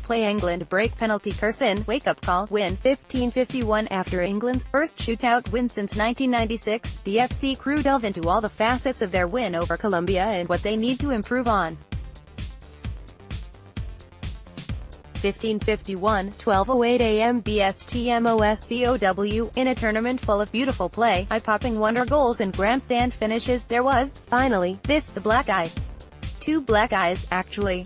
playEngland break penalty curse in, wake-up call, win, 15-51. After England's first shootout win since 1996, the FC crew delve into all the facets of their win over Colombia and what they need to improve on. 15:51, 12:08 a.m. BSTMOSCOW. In a tournament full of beautiful play, eye-popping wonder goals and grandstand finishes, there was, finally, the black eye. Two black eyes, actually.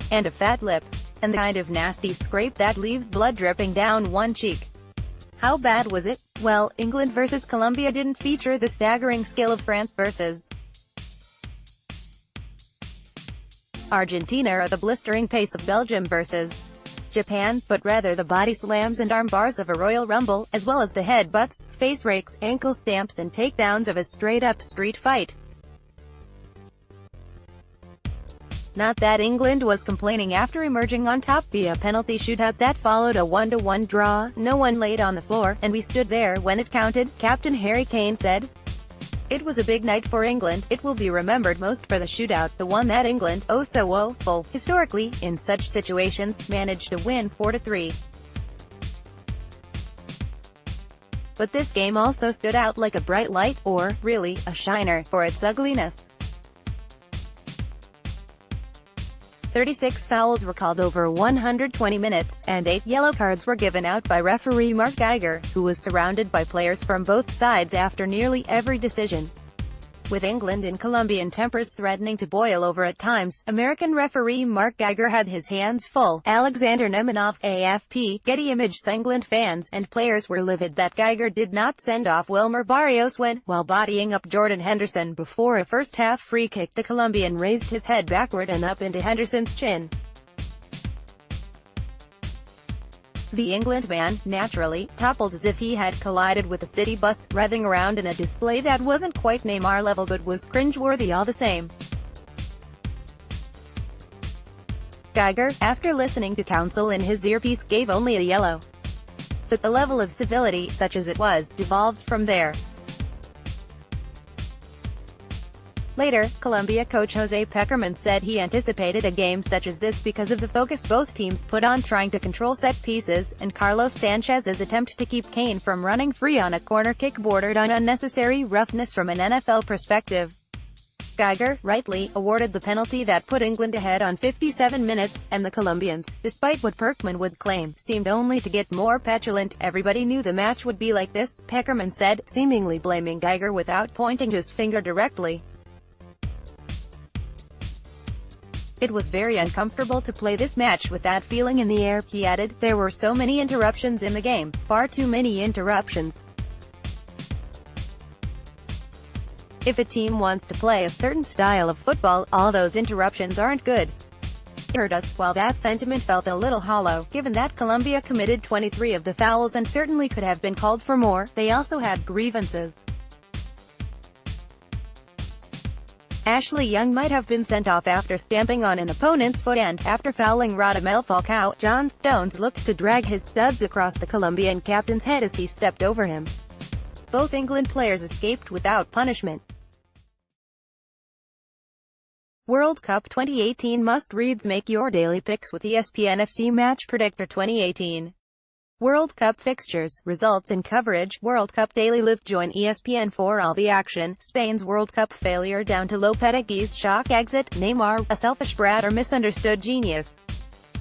And a fat lip. And the kind of nasty scrape that leaves blood dripping down one cheek. How bad was it? Well, England versus Colombia didn't feature the staggering skill of France versus Argentina or the blistering pace of Belgium versus Japan, but rather the body slams and arm bars of a Royal Rumble, as well as the headbutts, face rakes, ankle stamps and takedowns of a straight-up street fight. Not that England was complaining after emerging on top via penalty shootout that followed a 1-1 draw. No one laid on the floor, and we stood there when it counted, Captain Harry Kane said. It was a big night for England. It will be remembered most for the shootout, the one that England, oh so woeful, historically, in such situations, managed to win 4-3. But this game also stood out like a bright light, or, really, a shiner, for its ugliness. 36 fouls were called over 120 minutes, and 8 yellow cards were given out by referee Mark Geiger, who was surrounded by players from both sides after nearly every decision. With England and Colombian tempers threatening to boil over at times, American referee Mark Geiger had his hands full. Alexander Nemanov, AFP, Getty Images. England fans and players were livid that Geiger did not send off Wilmer Barrios when, while bodying up Jordan Henderson before a first-half free kick, the Colombian raised his head backward and up into Henderson's chin. The England man, naturally, toppled as if he had collided with a city bus, writhing around in a display that wasn't quite Neymar level but was cringeworthy all the same. Geiger, after listening to counsel in his earpiece, gave only a yellow. But the level of civility, such as it was, devolved from there. Later, Colombia coach Jose Pekerman said he anticipated a game such as this because of the focus both teams put on trying to control set pieces, and Carlos Sanchez's attempt to keep Kane from running free on a corner kick bordered on unnecessary roughness from an NFL perspective. Geiger, rightly, awarded the penalty that put England ahead on 57 minutes, and the Colombians, despite what Pekerman would claim, seemed only to get more petulant. Everybody knew the match would be like this, Pekerman said, seemingly blaming Geiger without pointing his finger directly. It was very uncomfortable to play this match with that feeling in the air, he added. There were so many interruptions in the game, far too many interruptions. If a team wants to play a certain style of football, all those interruptions aren't good. It hurt us. While that sentiment felt a little hollow, given that Colombia committed 23 of the fouls and certainly could have been called for more, they also had grievances. Ashley Young might have been sent off after stamping on an opponent's foot, and, after fouling Radamel Falcao, John Stones looked to drag his studs across the Colombian captain's head as he stepped over him. Both England players escaped without punishment. World Cup 2018 must-reads. Make your daily picks with ESPN FC Match Predictor 2018. World Cup fixtures, results and coverage. World Cup Daily Live. Join ESPN for all the action. Spain's World Cup failure down to Lopetegui's shock exit. Neymar, a selfish brat or misunderstood genius.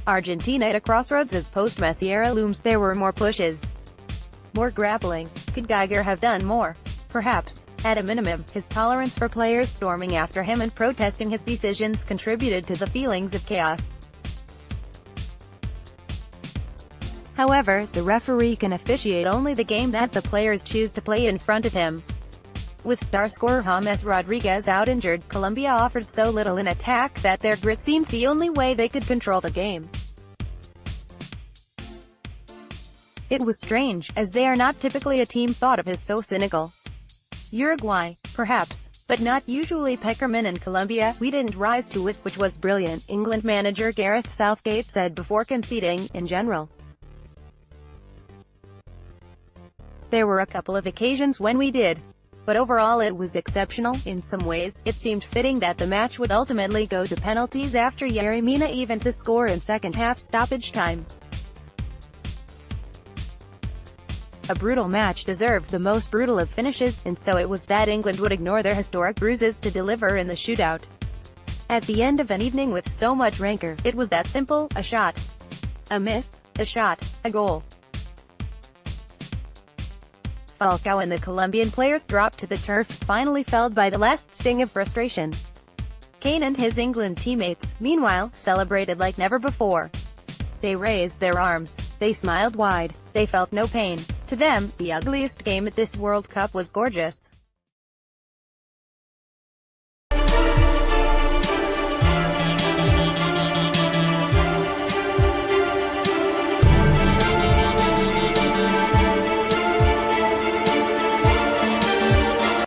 Argentina at a crossroads as post-Messi era looms. There were more pushes, more grappling. Could Geiger have done more? Perhaps. At a minimum, his tolerance for players storming after him and protesting his decisions contributed to the feelings of chaos. However, the referee can officiate only the game that the players choose to play in front of him. With star scorer James Rodriguez out injured, Colombia offered so little in attack that their grit seemed the only way they could control the game. It was strange, as they are not typically a team thought of as so cynical. Uruguay, perhaps, but not usually. Pekerman and Colombia, we didn't rise to it, which was brilliant, England manager Gareth Southgate said before conceding. In general, there were a couple of occasions when we did. but overall it was exceptional. In some ways, it seemed fitting that the match would ultimately go to penalties after Yerry Mina evened the score in second-half stoppage time. A brutal match deserved the most brutal of finishes, and so it was that England would ignore their historic bruises to deliver in the shootout. At the end of an evening with so much rancor, it was that simple: a shot, a miss, a shot, a goal. Falcao and the Colombian players dropped to the turf, finally felled by the last sting of frustration. Kane and his England teammates, meanwhile, celebrated like never before. They raised their arms. They smiled wide. They felt no pain. To them, the ugliest game at this World Cup was gorgeous.